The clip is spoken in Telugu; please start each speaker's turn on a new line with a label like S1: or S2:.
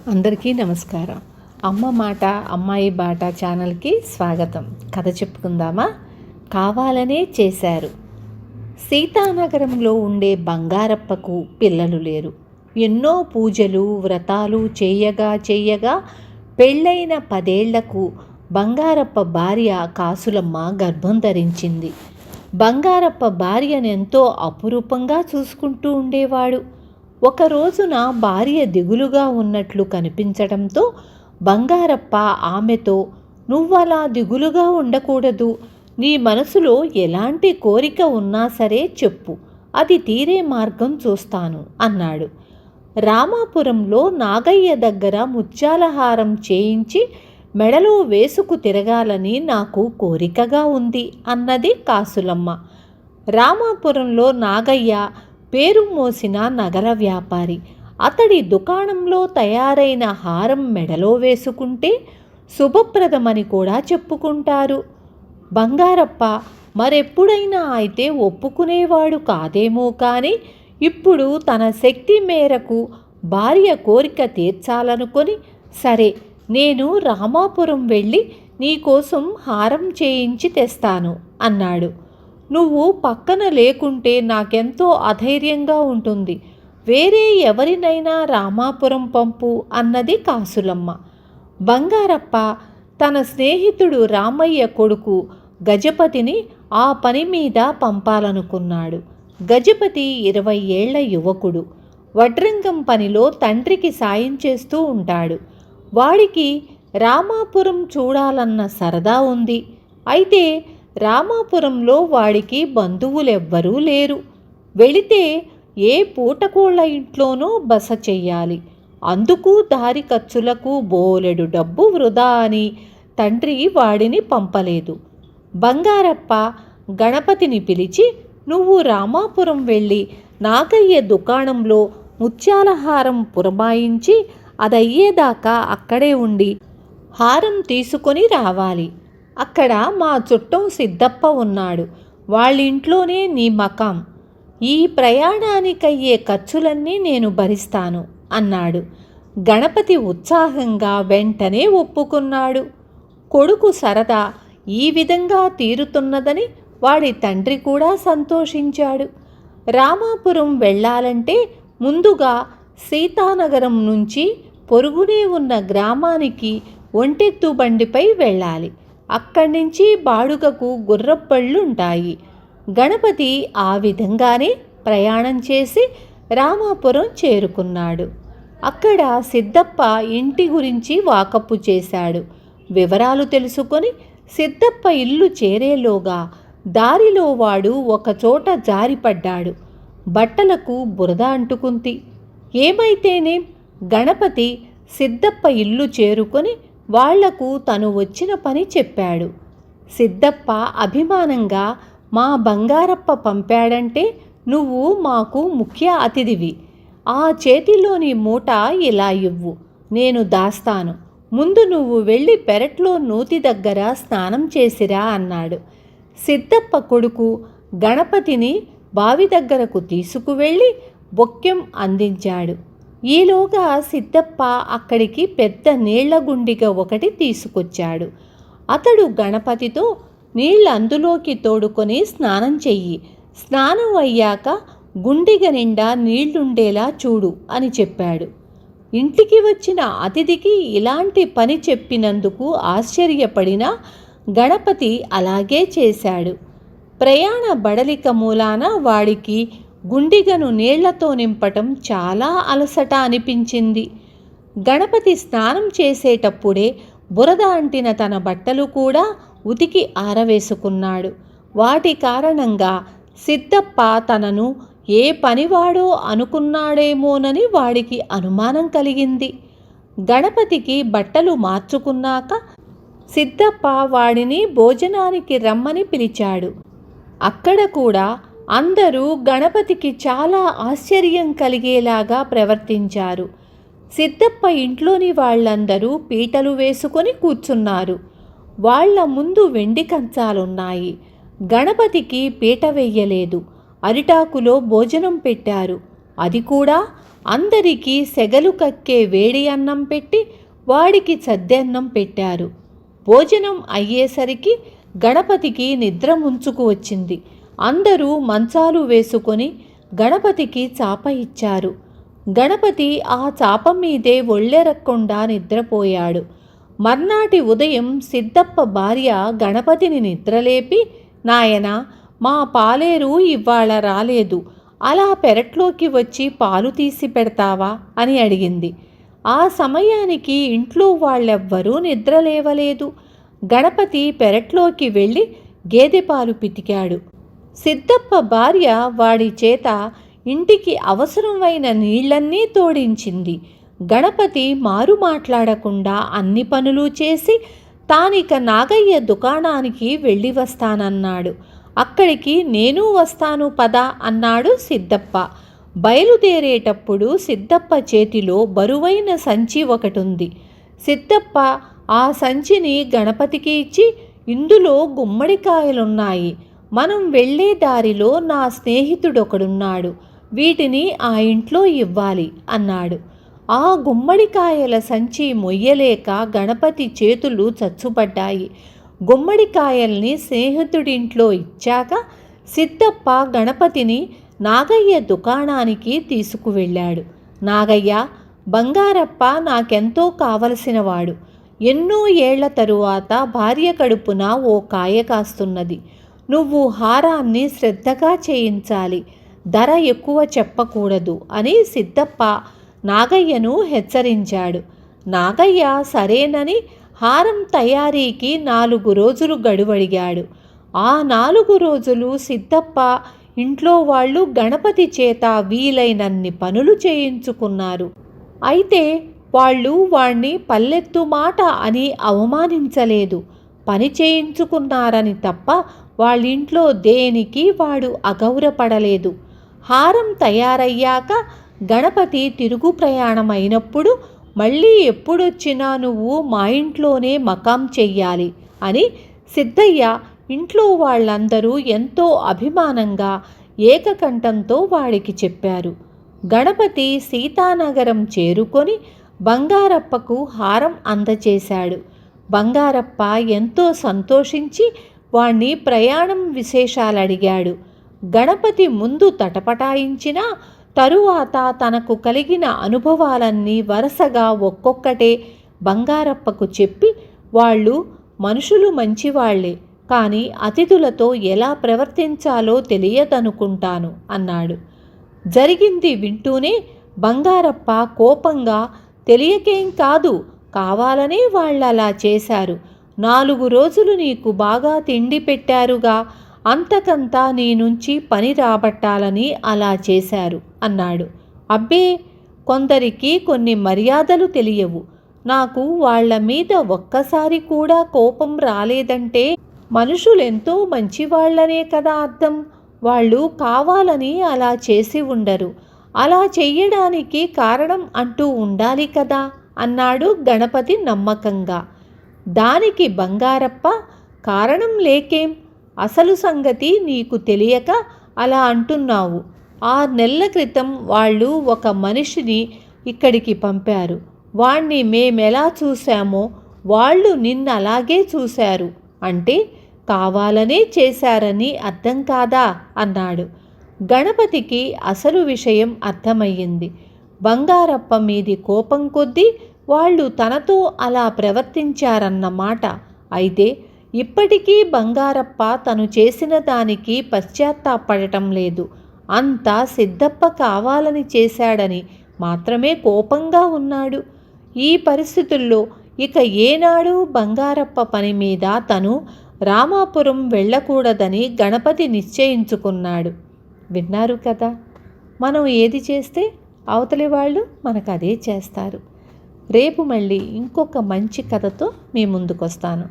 S1: అందరికీ నమస్కారం. అమ్మ మాట అమ్మాయి బాట ఛానల్కి స్వాగతం. కథ చెప్పుకుందామా? కావాలనే చేశారు. సీతానగరంలో ఉండే బంగారప్పకు పిల్లలు లేరు. ఎన్నో పూజలు వ్రతాలు చేయగా పెళ్ళైన 10 ఏళ్లకు బంగారప్ప భార్య కాసులమ్మ గర్భం ధరించింది. బంగారప్ప భార్యనెంతో అపురూపంగా చూసుకుంటూ ఉండేవాడు. ఒక రోజున భార్య దిగులుగా ఉన్నట్లు కనిపించడంతో బంగారప్ప ఆమెతో, "నువ్వలా దిగులుగా ఉండకూడదు. నీ మనసులో ఎలాంటి కోరిక ఉన్నా సరే చెప్పు, అది తీరే మార్గం చూస్తాను" అన్నాడు. రామాపురంలో నాగయ్య దగ్గర ముత్యాలహారం చేయించి మెడలో వేసుకు తిరగాలని నాకు కోరికగా ఉంది అన్నది కాసులమ్మ. రామాపురంలో నాగయ్య పేరు మోసిన నగల వ్యాపారి. అతడి దుకాణంలో తయారైన హారం మెడలో వేసుకుంటే శుభప్రదమని కూడా చెప్పుకుంటారు. బంగారప్ప మరెప్పుడైనా అయితే ఒప్పుకునేవాడు కాదేమో కానీ ఇప్పుడు తన శక్తి మేరకు భార్య కోరిక తీర్చాలనుకొని, "సరే, నేను రామాపురం వెళ్ళి నీకోసం హారం చేయించి తెస్తాను" అన్నాడు. "నువ్వు పక్కన లేకుంటే నాకెంతో అధైర్యంగా ఉంటుంది. వేరే ఎవరినైనా రామాపురం పంపు" అన్నది కాసులమ్మ. బంగారప్ప తన స్నేహితుడు రామయ్య కొడుకు గజపతిని ఆ పని మీద పంపాలనుకున్నాడు. గజపతి 20 ఏళ్ల యువకుడు. వడ్రంగం పనిలో తండ్రికి సాయం చేస్తూ ఉంటాడు. వాడికి రామాపురం చూడాలన్న సరదా ఉంది. అయితే రామాపురంలో వాడికి బంధువులెవ్వరూ లేరు. వెళితే ఏ పూటకోళ్ల ఇంట్లోనో బస చెయ్యాలి. అందుకు దారి ఖర్చులకు బోలెడు డబ్బు వృధా అని తండ్రి వాడిని పంపలేదు. బంగారప్ప గణపతిని పిలిచి, "నువ్వు రామాపురం వెళ్ళి నాగయ్య దుకాణంలో ముత్యాలహారం పురమాయించి అదయ్యేదాకా అక్కడే ఉండి హారం తీసుకొని రావాలి. అక్కడ మా చుట్టం సిద్ధప్ప ఉన్నాడు. వాళ్ళింట్లోనే నీ మకాం. ఈ ప్రయాణానికయ్యే ఖర్చులన్నీ నేను భరిస్తాను" అన్నాడు. గణపతి ఉత్సాహంగా వెంటనే ఒప్పుకున్నాడు. కొడుకు సరదా ఈ విధంగా తీరుతున్నదని వాడి తండ్రి కూడా సంతోషించాడు. రామాపురం వెళ్ళాలంటే ముందుగా సీతానగరం నుంచి పొరుగునే ఉన్న గ్రామానికి ఒంటెత్తు బండిపై వెళ్ళాలి. అక్కడి నుంచి బాడుగకు గుర్రబళ్ళుంటాయి. గణపతి ఆ విధంగానే ప్రయాణం చేసి రామాపురం చేరుకున్నాడు. అక్కడ సిద్ధప్ప ఇంటి గురించి వాకప్పు చేశాడు. వివరాలు తెలుసుకొని సిద్ధప్ప ఇల్లు చేరేలోగా దారిలో వాడు ఒకచోట జారిపడ్డాడు. బట్టలకు బురద అంటుకుంది. ఏమైతేనేం, గణపతి సిద్ధప్ప ఇల్లు చేరుకొని వాళ్లకు తను వచ్చిన పని చెప్పాడు. సిద్ధప్ప అభిమానంగా, "మా బంగారప్ప పంపాడంటే నువ్వు మాకు ముఖ్య అతిథివి. ఆ చేతిలోని మూట ఇలా ఇవ్వు, నేను దాస్తాను. ముందు నువ్వు వెళ్ళి పెరట్లో నూతి దగ్గర స్నానం చేసిరా" అన్నాడు. సిద్ధప్ప కొడుకు గణపతిని బావి దగ్గరకు తీసుకువెళ్ళి బొక్కెం అందించాడు. ఈలోగా సిద్ధప్ప అక్కడికి పెద్ద నీళ్ల గుండిగ ఒకటి తీసుకొచ్చాడు. అతడు గణపతితో, "నీళ్ళు అందులోకి తోడుకొని స్నానం చెయ్యి. స్నానం అయ్యాక గుండిగ నిండా నీళ్లుండేలా చూడు" అని చెప్పాడు. ఇంటికి వచ్చిన అతిథికి ఇలాంటి పని చెప్పినందుకు ఆశ్చర్యపడిన గణపతి అలాగే చేశాడు. ప్రయాణ బడలిక మూలాన వాడికి గుండిగను నీళ్లతో నింపటం చాలా అలసట అనిపించింది. గణపతి స్నానం చేసేటప్పుడే బురద అంటిన తన బట్టలు కూడా ఉతికి ఆరవేసుకున్నాడు. వాటి కారణంగా సిద్ధప్ప తనను ఏ పనివాడో అనుకున్నాడేమోనని వాడికి అనుమానం కలిగింది. గణపతికి బట్టలు మార్చుకున్నాక సిద్ధప్ప వాడిని భోజనానికి రమ్మని పిలిచాడు. అక్కడ కూడా అందరూ గణపతికి చాలా ఆశ్చర్యం కలిగేలాగా ప్రవర్తించారు. సిద్ధప్ప ఇంట్లోని వాళ్ళందరూ పీటలు వేసుకొని కూర్చున్నారు. వాళ్ల ముందు వెండి కంచాలున్నాయి. గణపతికి పీట వెయ్యలేదు. అరిటాకులో భోజనం పెట్టారు. అది కూడా అందరికీ సెగలు కక్కే వేడి అన్నం పెట్టి వాడికి సద్దెన్నం పెట్టారు. భోజనం అయ్యేసరికి గణపతికి నిద్ర ముంచుకు వచ్చింది. అందరూ మంచాలు వేసుకొని గణపతికి చాప ఇచ్చారు. గణపతి ఆ చాప మీదే ఒళ్ళెరక్కుండా నిద్రపోయాడు. మర్నాటి ఉదయం సిద్ధప్ప భార్య గణపతిని నిద్రలేపి, నాయనా, మా పాలేరు ఇవాళ రాలేదు, అలా పెరట్లోకి వచ్చి పాలు తీసి పెడతావా అని అడిగింది. ఆ సమయానికి ఇంట్లో వాళ్ళెవ్వరూ నిద్రలేవలేదు. గణపతి పెరట్లోకి వెళ్ళి గేదె పాలు పితికాడు. సిద్ధప్ప భార్య వాడి చేత ఇంటికి అవసరమైన నీళ్లన్నీ తోడించింది. గణపతి మారు మాట్లాడకుండా అన్ని పనులు చేసి తానిక నాగయ్య దుకాణానికి వెళ్ళి వస్తానన్నాడు. అక్కడికి నేను వస్తాను పద అన్నాడు సిద్ధప్ప. బయలుదేరేటప్పుడు సిద్ధప్ప చేతిలో బరువైన సంచి ఒకటుంది. సిద్ధప్ప ఆ సంచిని గణపతికి ఇచ్చి, ఇందులో గుమ్మడికాయలున్నాయి, మనం వెళ్ళే దారిలో నా స్నేహితుడొకడున్నాడు, వీటిని ఆ ఇంట్లో ఇవ్వాలి అన్నాడు. ఆ గుమ్మడికాయల సంచి మొయ్యలేక గణపతి చేతులు చచ్చుపడ్డాయి. గుమ్మడికాయల్ని స్నేహితుడింట్లో ఇచ్చాక సిద్ధప్ప గణపతిని నాగయ్య దుకాణానికి తీసుకువెళ్ళాడు. నాగయ్య, బంగారప్ప నాకెంతో కావలసినవాడు. ఎన్నో ఏళ్ల తరువాత భార్య కడుపున ఓ కాయ కాస్తున్నది. నువ్వు హారాన్ని శ్రద్ధగా చేయించాలి, ధర ఎక్కువ చెప్పకూడదు అని సిద్ధప్ప నాగయ్యను హెచ్చరించాడు. నాగయ్య సరేనని హారం తయారీకి 4 రోజులు గడువడిగాడు. ఆ 4 రోజులు సిద్ధప్ప ఇంట్లో వాళ్ళు గణపతి చేత వీలైనన్ని పనులు చేయించుకున్నారు. అయితే వాళ్ళు వాణ్ణి పల్లెత్తు మాట అని అవమానించలేదు. పని చేయించుకున్నారని తప్ప వాళ్ళింట్లో దేనికి వాడు అగౌరపడలేదు. హారం తయారయ్యాక గణపతి తిరుగు ప్రయాణం అయినప్పుడు మళ్ళీ ఎప్పుడొచ్చినా నువ్వు మా ఇంట్లోనే మకాం చెయ్యాలి అని సిద్ధయ్య ఇంట్లో వాళ్ళందరూ ఎంతో అభిమానంగా ఏకకంఠంతో వాడికి చెప్పారు. గణపతి సీతానగరం చేరుకొని బంగారప్పకు హారం అందచేశాడు. బంగారప్ప ఎంతో సంతోషించి వాణ్ణి ప్రయాణం విశేషాలు అడిగాడు. గణపతి ముందు తటపటాయించినా తరువాత తనకు కలిగిన అనుభవాలన్నీ వరుసగా ఒక్కొక్కటే బంగారప్పకు చెప్పి, వాళ్ళు మనుషులు మంచివాళ్లే, కానీ అతిథులతో ఎలా ప్రవర్తించాలో తెలియదనుకుంటాను అన్నాడు. జరిగింది వింటూనే బంగారప్ప కోపంగా, తెలియకేం కాదు, కావాలనే వాళ్ళలా చేశారు. 4 రోజులు నీకు బాగా తిండి పెట్టారుగా, అంతకంతా నీ నుంచి పని రాబట్టాలని అలా చేశారు అన్నాడు. అబ్బే, కొందరికి కొన్ని మర్యాదలు తెలియవు. నాకు వాళ్ల మీద ఒక్కసారి కూడా కోపం రాలేదంటే మనుషులెంతో మంచివాళ్లనే కదా అర్థం. వాళ్ళు కావాలని అలా చేసి ఉండరు. అలా చెయ్యడానికి కారణం అంటూ ఉండాలి కదా అన్నాడు గణపతి నమ్మకంగా. దానికి బంగారప్ప, కారణం లేకేం, అసలు సంగతి నీకు తెలియక అలా అంటున్నావు. 6 నెలల క్రితం వాళ్ళు ఒక మనిషిని ఇక్కడికి పంపారు. వాణ్ణి మేమెలా చూశామో వాళ్ళు నిన్నలాగే చూశారు. అంటే కావాలనే చేశారని అర్థం కాదా అన్నాడు. గణపతికి అసలు విషయం అర్థమయ్యింది. బంగారప్ప మీది కోపం కొద్దీ వాళ్ళు తనతో అలా ప్రవర్తించారన్నమాట. అయితే ఇప్పటికీ బంగారప్ప తను చేసిన దానికి పశ్చాత్తాపడటం లేదు. అంతా సిద్ధప్ప కావాలని చేశాడని మాత్రమే కోపంగా ఉన్నాడు. ఈ పరిస్థితుల్లో ఇక ఏనాడు బంగారప్ప పని మీద తను రామాపురం వెళ్ళకూడదని గణపతి నిశ్చయించుకున్నాడు. విన్నారు కదా, మనం ఏది చేస్తే అవతలి వాళ్ళు మనకు అదే చేస్తారు. రేపు మళ్ళీ ఇంకొక మంచి కథతో మీ ముందుకొస్తాను.